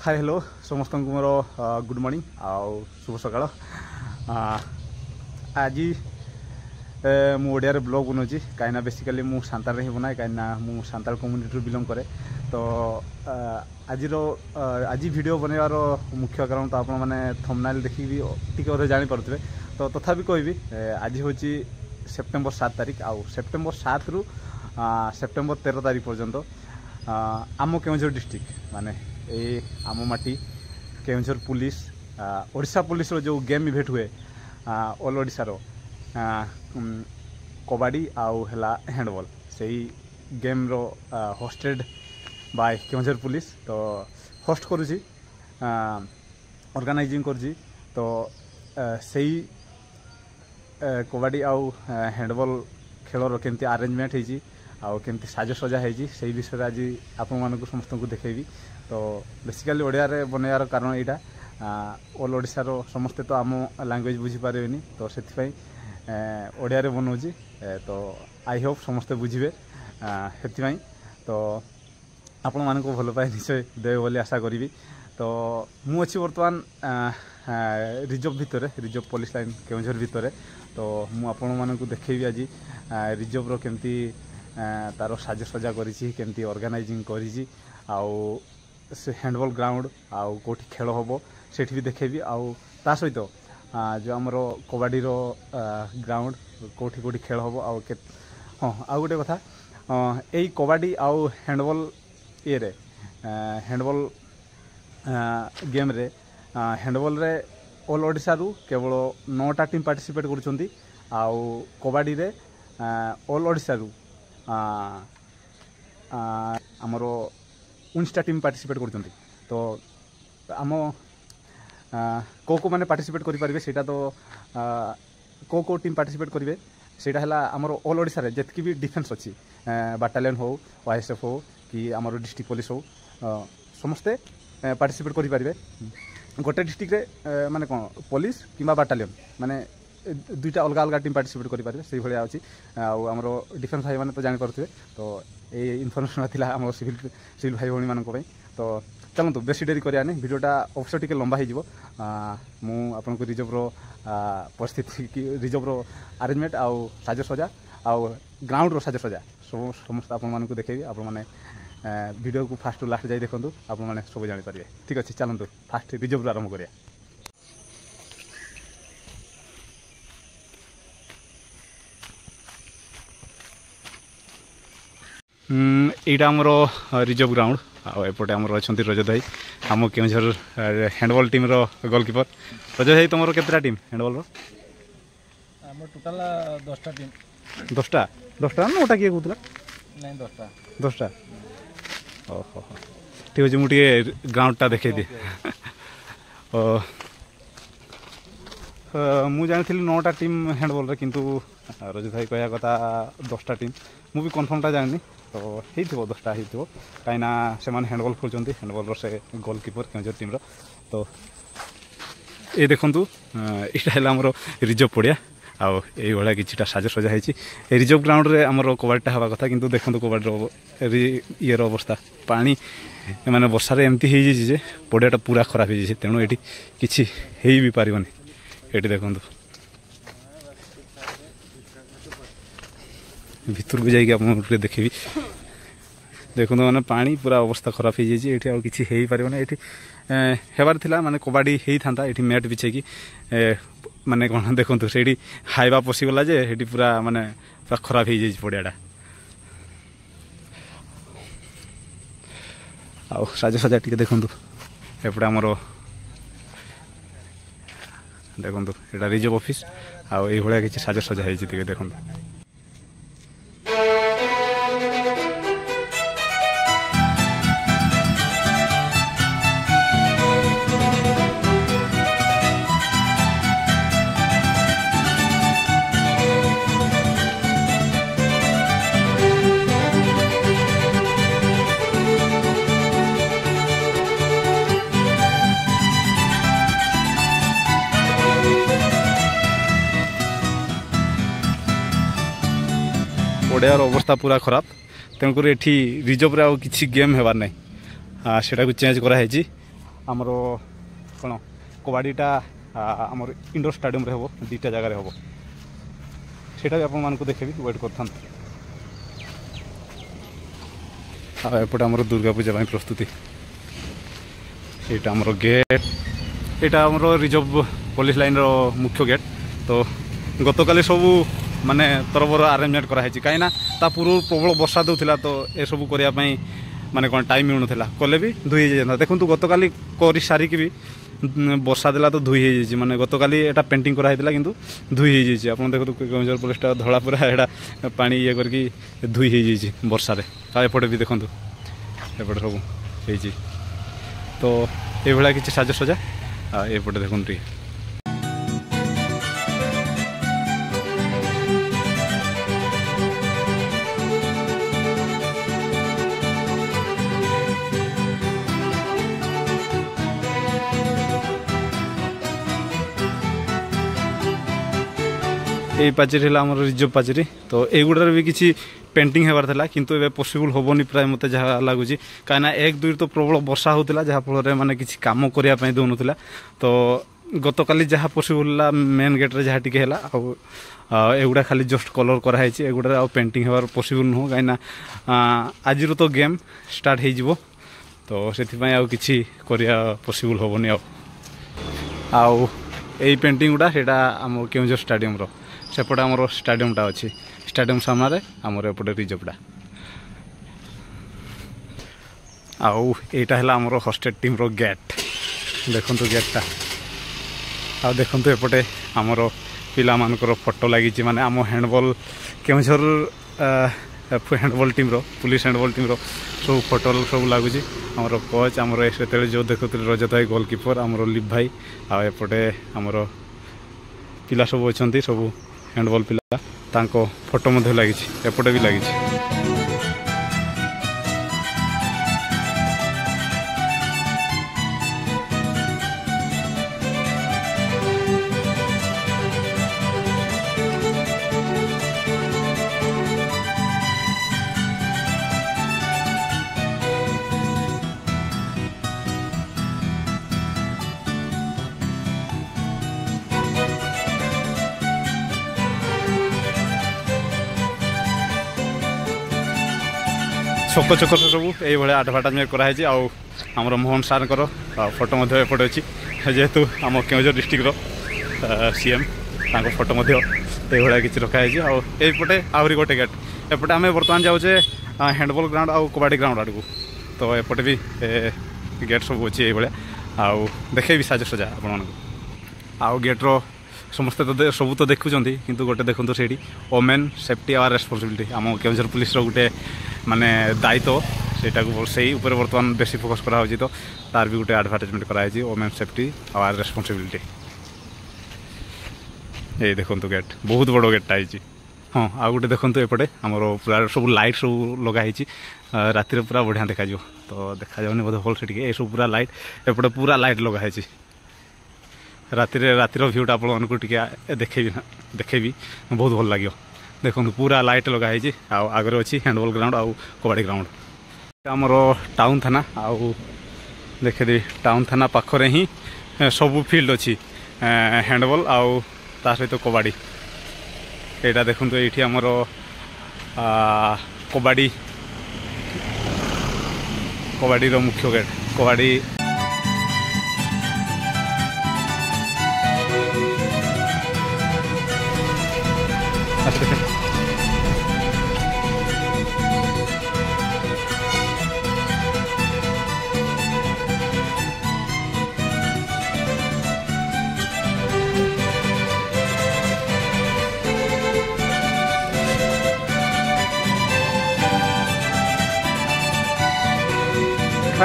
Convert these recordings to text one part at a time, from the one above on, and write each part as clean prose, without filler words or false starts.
Hi hello समस्त को more good morning आउ शुभ सकाळ। आज मु ओडिया ब्लॉग बनाऊँगी कहीं बेसिकली मु सांताल ही बनाए कहीं मु सांताल कम्युनिटी बिलोंग करे। तो आज वीडियो बनवार मुख्य कारण तो आप थंबनेल देखी भी टे जापे। तो तथापि कहबी आज हूँ सेप्टेम्बर 7 तारीख आउ सेप्टेम्बर 7 रु सेप्टेम्बर 13 तारीख पर्यंत आम केउझर डिस्ट्रिक्ट माने ए आम माटी केउझर पुलिस ओडिशा पुलिस रो जो गेम इवेंट हुए ऑल ओडिशा रो कबाडी आउ हैला हैंडबॉल से गेम रो होस्टेड बाय केउझर पुलिस। तो होस्ट करुची ऑर्गेनाइजिंग करुची। तो से कबाडी आउ हैंडबॉल खेलर केमती अरेंजमेंट होती आउ केमती साजसजा होती से विषय आज आपण समस्त को देखेबी। तो बेसिकली ओडिया रे बनयार कारण यहाँ ऑल ओडिशा रो समस्ते तो आम लैंग्वेज बुझीपारे तो से ओडिया रे बनाऊँगी। तो आई होप समस्ते बुझे से तो आपण मानक भल पाए निश्चय देवे बोली आशा करी। तो मु अच्छी बर्तमान रिजर्व भितर रिजर्व पुलिस लाइन केउझर भितर। तो मु आपण मानक देखेबी आज रिजर्व रो केमती तार साजसजा करिछि केमती ऑर्गेनाइजिंग करिछि आउ से हैंडबॉल ग्राउंड आउ कोठी खेल हम से भी देखेबी आउ ता सहित जो आमर कबाडी रो ग्राउंड कोठी कोठी खेल हम आउ हाँ आउ गोटे कथा यही कबाडी आउ हैंडबॉल ये रे हैंडबॉल गेम रे हैंडबॉल रे ऑल ओडिशा रु केवल 9टा टीम पार्टिसिपेट करुछंती आउ कबाडी रे ऑल ओडिशा रु आमर 19टा टीम पार्टिसिपेट करुछंती। तो आम को मैंने पार्टिसिपेट करें सेटा तो को टीम पार्टिसिपेट करेंगे सेटा है आमर ऑल ओडिशा रे जतकी भी डिफेन्स अच्छी बाटालियन हो OSF हो कि आमर डिस्ट्रिक्ट पुलिस हो समस्ते पार्टिसिपेट करें। गोटे डिस्ट्रिक्ट रे माने कौन पुलिस कि बाटालियन माने दुईटा अलग अलग टीम पार्टिसिपेट करें से भाया अच्छी आमर डिफेन्स भाई मैंने तो जापर। तो ये इनफर्मेशन था आम सिविल भाई भाई मानक। तो चलतु बेसी डेरी करानी वीडियोटा अवश्य टिके लंबा हो मुझे रिजर्व रो परिस्थिति कि रिजर्व रो अरेंजमेंट आउ साजसजा आउ ग्राउंड रो साजसजा सब समस्त आपण को देखेबी। आपण माने वीडियो को फास्ट टू लास्ट जाई देखंतु आपण माने सब जानि पारिबे। ठीक अछि चलतु फास्ट रिजर्व रो आरंभ करिया। यहाँ आमर रिजर्व ग्राउंड आउटे आमर अच्छा रजत भाई आम केउझर हैंडबॉल टीम रो गोलकीपर। रजत भाई तुम केतटा टीम हैंडबॉल रो टोटाल 10टा टीम 10टा ना 9टा किए कहूला नहीं 10टा ओहो ठीक अच्छे मुझे ग्राउंडटा देखे दिए। मु जानी 9टा टीम हैंडबॉल रे किंतु रजत भाई कहया कथा 10टा टीम मु भी कन्फर्मटा जानी। तो हो 10टा हो कहीं से हैंडबॉल खेलुँच हैंडबॉल से गोलकीपर केउझर टीम रो। तो ये देखूँ यहाँ आमर रिजर्व पड़िया आउ ये किटा साजसजा होती रिजर्व ग्राउंड रे आमर कबाडीटा हवा कथा किंतु देखो कबाडी ये अवस्था पानी माने वर्षा एमती हो पड़ियाटा पूरा खराब हो तेणु ये किसी हो भी पारनी। ये देखो भितर को जाइए आप देखेबी देखो मैंने पानी पूरा अवस्था खराब हो जाए ये किसी हो पारना। ये हेबार थिला माने कबाडी होता ये मैट बिछेकी माने कौन देखो से हाइवा पशिगला जे ये पूरा माने पूरा खराब हो जाए पड़ियाटा आउ साजसजा टी देखु एपटे आमर देखो यहाँ रिजर्व ऑफिस आउ ये किसी साजसजा होती देखो। ओडियार अवस्था पूरा खराब तेणुक ये रिजर्व किसी गेम हेबार ना से चेंज कराई आमर कौन कबाडीटा आमर इंडोर स्टाडियम हम दुईटा जगार हम सेटा भी आपण देखेबी वेट कर एपटे आमर दुर्गा पूजा प्रस्तुति यहाँ आमर गेट यहाँ आमर रिजर्व पुलिस लाइन रो मुख्य गेट तो गतकाली सबू माने तरफर आरेंजमेंट कराई कहीं पूर्व प्रबल वर्षा दूसरा तो ये सब करने माने कौन टाइम मिलूला कले भी धोई जाता देखो गतकाली कर सारिकी भी वर्षा देला तो धोई हो माने गतकाली एटा पेंटिंग कराई किंतु धोई हो आप देखो केन्दुझर पुलिसटा धला पूरा एटा पानी ये करके धोई हो वर्षा एपटे भी देखो एपटे सब हो तो ये किसी साजसजा एपटे देखो ये पाचेरी है आम रिजर्व पाचेरी तो युडार भी किसी पेंटिंग होबार था किंतु ए पॉसिबल होबनी प्राय मत जहाँ लगुच कहीं एक दुई तो प्रबल वर्षा होता जहाँफल माने किसी कम करने दौन तो गतकाली जहाँ पॉसिबल मेन गेट रे जहाँ टिके है एगुड़ा खाली जस्ट कलर कराई एगुड़ा आ पेंटिंग होबार पॉसिबल नुह कहीं आज तो गेम स्टार्ट हो तो से किसी करिया पॉसिबल होबनी आउ पेंटिंग गुड़ा सेटा आम केन्दुझर स्टाडियम रो सेपटे आमर स्टाडियमटा अच्छी स्टाडियम सामने आमर एपटे रिजर्वटा आउ एटा है आमर हॉस्टेल टीम रो गेट देखो गेटटा आ देखो एपटे आमर पिला मानकर फोटो लगी माने आम हैंडबॉल केन्दुझर हैंडबॉल टीम रो पुलिस हैंडबॉल टीम रो सब फोटो सब लगुच आमर कोच आमर से जो देखो रजत भाई गोलकीपर आमर लिप भाई आएपटे आमर पिला सब अच्छा सब हैंडबॉल पिला तांको फोटो मध्य लगी एपटे भी लगी चक चक सब ये आडभाटाइजमेंट कराई आमर मोहन सार फोटो एपटे अच्छी जेहेतु आम केन्दुझर डिस्ट्रिक्टर सीएम फोटो ये किसी रखाई आउटे आहरी गोटे गेट एपटे आम बर्तमान जाऊे हैंडबॉल ग्राउंड आउ कबाडी ग्राउंड आड़ को तो एपटे भी गेट सब अच्छी ये आउ देखे साजसजा आप गेट्र समस्ते तो सब तो देखुं किंतु गोटे देखो से वोमेन सेफ्टी आवर रेस्पॉन्सिबिलिटी आम केन्दुझर पुलिस गोटे माने दायित्व सेटा को से बर्तमान बेसी फोकस करा तो तार भी गोटे एडवर्टाइजमेंट कराई वोमेन सेफ्टी आवर रेस्पॉन्सिबिलिटी ये देखो गेट बहुत बड़ गेटा है हाँ आ गए देखो एपटे आमर पूरा सब लाइट सब लगाई रातिर पूरा बढ़िया देखा तो देखा जाऊनी बोधे भल से ये सब पूरा लाइट एपटे पूरा लाइट लगाई रातिर भ्यूटा आपको देखेबी बहुत भल लगे देखो पूरा लाइट लगाई आगे अच्छी हैंडबॉल ग्राउंड आउ कबाडी ग्राउंड आमर टाउन थाना आउ देखे टाउन थाना पाखरे ही सबू फील्ड अच्छी हैंडबॉल आउ ता सहित कबाडी यहाँ देखो ये आमर कबाडी कबाडी रो मुख्य गेट कबाडी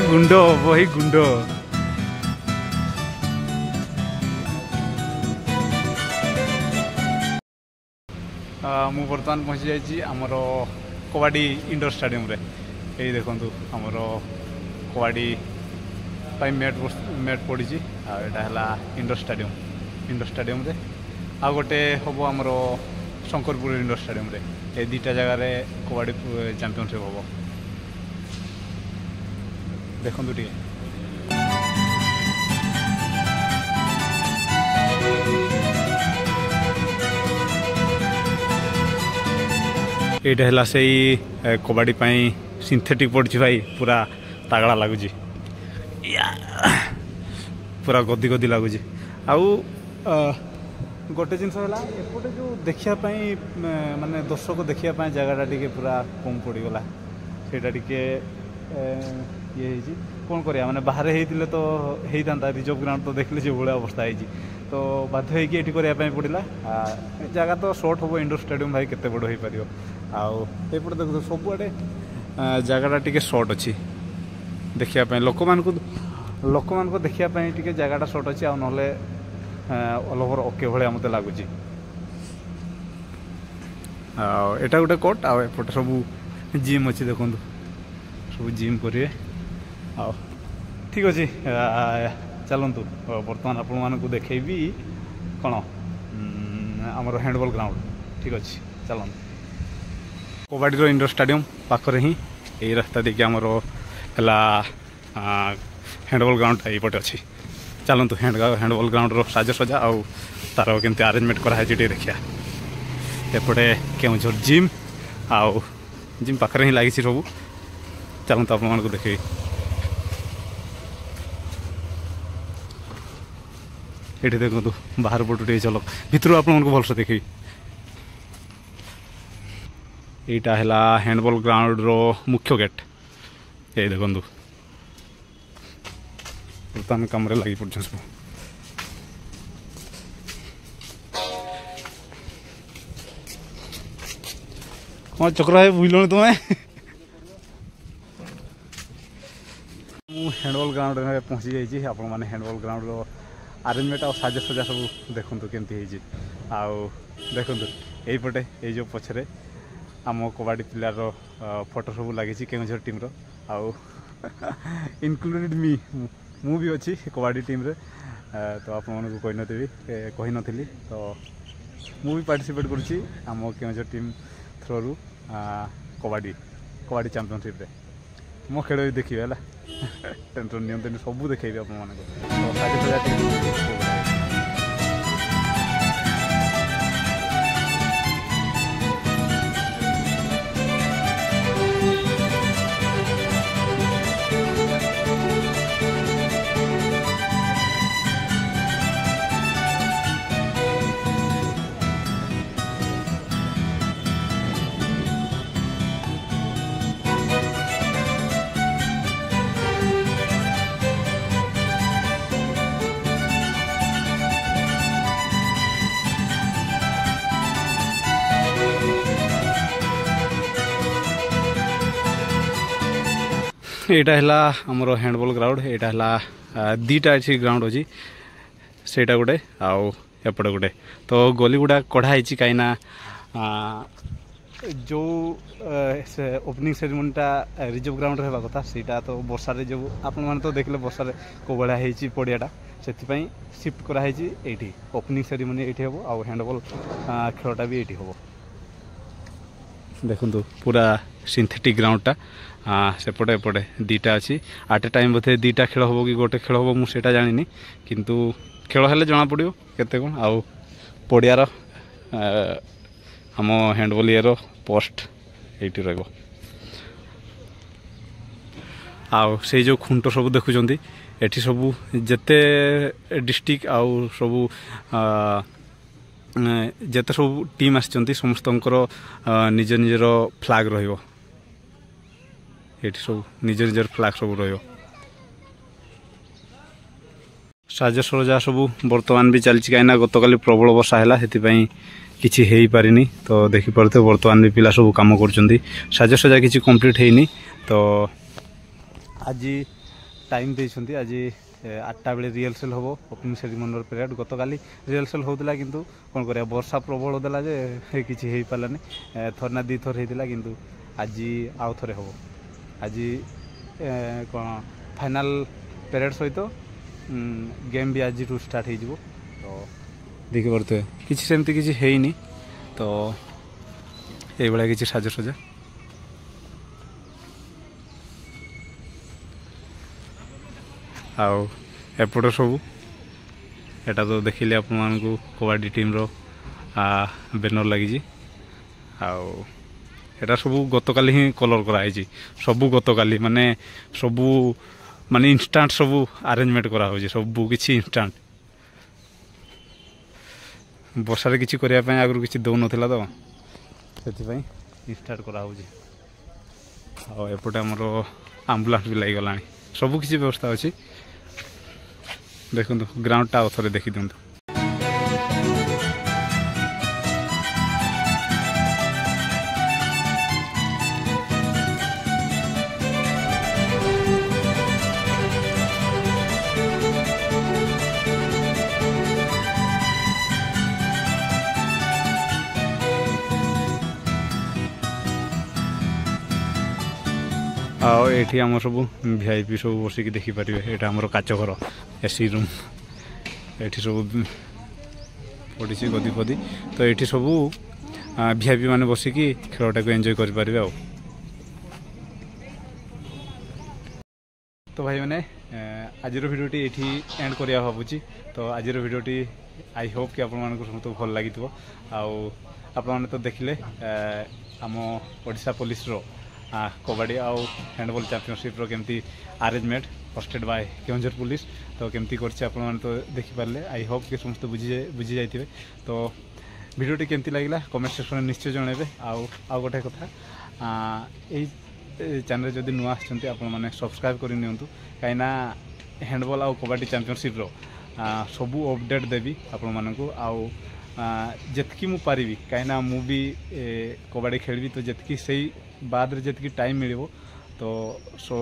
गुंडो वही गुंडो मु बर्तमान पहुँची जाइए आमर कबाडी इंडोर स्टाडियम रे ये देखो आमर कबाडी मैट पड़ी आटा इंडोर स्टाडियम रे आ गोटे हम आमर शंकरपुर इंडोर स्टाडियम रे ये दुईटा जगार कबाडी चैंपियनशिप हम देखो टे এইটা ହେଲା ସେଇ କବାଡ଼ି ପାଇଁ ସିନ୍ଥେଟିକ୍ ପଡ଼ିଛି ଭାଇ पूरा ତାଗड़ा ଲାଗୁଛି पूरा गदी गदी लगुच आउ गोटे जिनस है एपटे जो देखापी माने दर्शक देखापी जगटा टी पूरा कम पड़गला से ये कौन करिया माने बाहर होते तो होता रिजर्व ग्राउंड तो देखले जो भाया अवस्था है तो बाध्य होगी ये करने पड़ा जगह तो सर्ट हम इंडोर स्टेडियम भाई केते बड़ हो पार आउटे देख सबुआड़े जगटा टी सर्ट अच्छी देखापी लोक मान देखापी टी जगटा सर्ट अच्छी आ ना ऑल ओवर ओके भाया मत लगुच एटा गोटे कोर्ट आउटे सब जिम अच्छी देखो सब जिम करेंगे आ ठीक अच्छे चलतु बर्तमान आपण मानक देखेबी कौन आमर हैंडबॉल ग्राउंड ठीक अच्छे चलते कबाड़ी इंडोर स्टेडियम पाखरे ही यही रास्ता देखिए आमर है हैंडबॉल ग्राउंड यपटे अच्छी चलतु हैंडबॉल ग्राउंड साजसजा आउ तार केमती आरेंजमेंट कराई देखा एपटे केउझर जिम आउ जिम पाखरे ही लगी सब चलतु आपण मानक देखे ये देखो बाहर पटू टे चल भितर आप भलसे देखे यहाँ है हैंडबॉल ग्राउंड रो मुख्य गेट ये देखो बर्तमान कम लगी पड़ सब कौन चक्र है बुझल तुम्हें हैंडबॉल ग्राउंड में पहुँची जाइए आपण मैंने हैंडबॉल ग्राउंड रो आरेंजमेंट और साजसजा सब देखु केमती देखु यहीपटे ये जो पछरे आम कबाड़ी पिलार फोटो सब लगी केउझर टीम रो आउ इनक्लूडेड मी मु भी अच्छी कबाड़ी टीम रे तो आप कही नी तो मु भी पार्टिसिपेट करुँची आम केउझर टीम थ्रू कबाड़ी चैंपियनशिप रे मो खेल भी देखिए है टेंशन नि सब देखेबी आप यहाँ है आमर हैंडबॉल ग्राउंड यहाँ है दीटा अच्छी ग्राउंड अच्छी सेटा गोटे आउ एपटे गोटे तो गली गुड़ा कढ़ाई कहीं जो ओपनिंग सेरेमनीटा रिजर्व ग्राउंड रहा कथा सीटा तो वर्षारे जो आपने तो देखले वर्षारे को भाया होती पड़ियाटा से शिफ्ट कराई ये ओपनिंग सेरेमनी ये हम आउ हैंडबॉल खेलटा भी ये हम देखु पूरा सिंथेटिक ग्राउंडटा सेपटे एपटे दीटा अच्छी आट ए टाइम बोधे दीटा खेल हम कि गोटे खेल हम मुझे जानी किंतु खेल हेल्ले जना पड़ो केते कौन आउ पड़ियार आम हैंडबॉल ईयर पोस्ट ये रही आउ से जो खुंट सब देखुं ये सब जेते डिस्ट्रिक्ट आउ सब जेते सब टीम आसी समस्त निज निजर फ्लैग रहिबो ये सब निज निजर फ्लैग सब रहिबो साजसजा सब बर्तमान भी चलती कहीं गतकाली प्रबल वर्षा है से किसी हो पारिनी तो देखिपे बर्तमान भी पिला सब कम कर साजसजा किसी कंप्लीट होनी तो आज टाइम देते आज 8टा बेले रिहर्सल हम ओपनिंग सेरेमनी पीरियड गतकाली रिहर्सल होता किंतु कौन कर वर्षा प्रबल देला जे किसी हो पारानी थर ना दी थर होता किंतु आज आउ थे हम आज कौन फाइनाल पीरियड सहित गेम भी आज स्टार्ट हो तो देखी पारे किसी सेमती किसी है तो ये किसी साजसजा आउ एपट सब एटा तो देखिले आप कबाड़ी टीम रो बैनर लगी आउ এটা ସବୁ ଗତକାଲି ହିଁ କଲର୍ କରାହେଇଛି ସବୁ ଗତକାଲି ମାନେ ସବୁ ମାନେ ଇନଷ୍ଟାଣ୍ଟ ସବୁ ଆରେଞ୍ଜମେଣ୍ଟ କରାହେଉଛି ସବୁ କିଛି ଇନଷ୍ଟାଣ୍ଟ ବର୍ଷାରେ କିଛି କରିବା ପାଇଁ ଆଗରୁ କିଛି ଦେଉନଥିଲା ତ ସେଥିପାଇଁ ଇନଷ୍ଟାଣ୍ଟ କରାହେଉଛି ଆଉ ଏପଟେ ଆମର ଆମ୍ବୁଲାନ୍ସ ବି ଲାଗିଗଲାଣି ସବୁ କିଛି ବ୍ୟବସ୍ଥା ଅଛି ଦେଖନ୍ତୁ ଗ୍ରାଉଣ୍ଡଟା ଆଉ ଥରେ ଦେଖିଦିଅନ୍ତୁ ଆଉ ଏଠି ଆମର ସବୁ ଭିଆଇପି ସବୁ ବସିକି ଦେଖିପାରିବେ ଏଇଟା ଆମର କାଚ ଘର ଏସି ରୁମ୍ ଏଠି ସବୁ ପଡ଼ିଛି ଗଦି ଫଦି ତ ଏଠି ସବୁ ଭିଆଇପି ମାନେ ବସିକି ଖେଳଟାକୁ ଏନ୍ଜୟ କରିପାରିବେ ଆଉ ତ ଭାଇମାନେ ଆଜିର ଭିଡ଼ିଓଟି ଏଠି ଏଣ୍ଡ କରିବା ଭାବୁଛି ତ ଆଜିର ଭିଡ଼ିଓଟି ଆଇ ହୋପ୍ କି ଆପଣମାନଙ୍କୁ ସମସ୍ତଙ୍କୁ ଭଲ ଲାଗିଥିବ ଆଉ ଆପଣମାନେ ତ ଦେଖିଲେ ଆମ ଓଡ଼ିଶା ପୋଲିସର कबड्डी आउ हैंडबॉल चैंपियनशिप केमती arrangement hosted by Keonjhar police तो केमती करछे आपण माने तो देखि पारले आई होप कि समस्त बुझी जाइथिबे तो वीडियोटी केमती लागिला कमेंट सेक्शन में निश्चय जणेबे आउ गोटे कथा एई चैनल जदि नुआ आछंती आपण माने सब्सक्राइब करि नियंतु काइना हैंडबॉल आउ कबड्डी चैंपियनशिप रो सबु अपडेट देबी आपण मानकु आउ जेतकी मु पारिबी काइना मु भी कबड्डी खेलबी तो जेतकी सही बाद जी टाइम मिल तो सो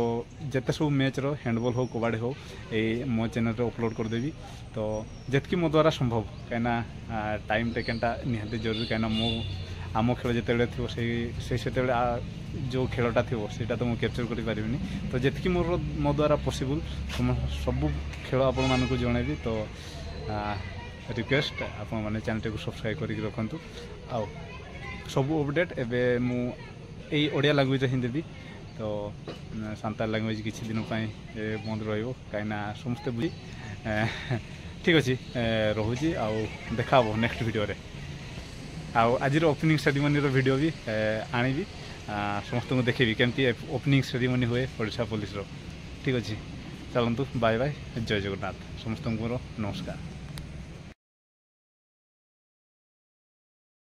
जिते सब मैच रो हैंडबॉल हो कबड्डी हो ये मो चैनल रे अपलोड करदेवी तो जितकी मो द्वारा संभव कहीं टाइम टेकनटा निहाती जरूरी कहीं मो आम खेल जिते थो से जो खेलटा थो सेटा तो मुझे कैप्चर कर पारिनी तो जितकी मोर मो द्वारा पॉसिबल सब खेल आपण मानक जनइबी तो रिक्वेस्ट आपण मैंने चैनल को सब्सक्राइब करके रखु आउ सब अपडेट एबे मु यही ओडिया लैंग्वेज हिंदी देवी तो सांताल लैंग्वेज किसी दिन बंद रही समस्ते बुझी ठीक अच्छे रोचे आउ देखा नेक्स्ट वीडियो रे आज ओपनिंग सेरेमनी वीडियो भी आनी समस्त को देखेबी केमती ओपनिंग सेरेमनी हुए ओडिशा पुलिस ठीक अच्छे चलतु बाय बाय जय जगन्नाथ समस्त को नमस्कार।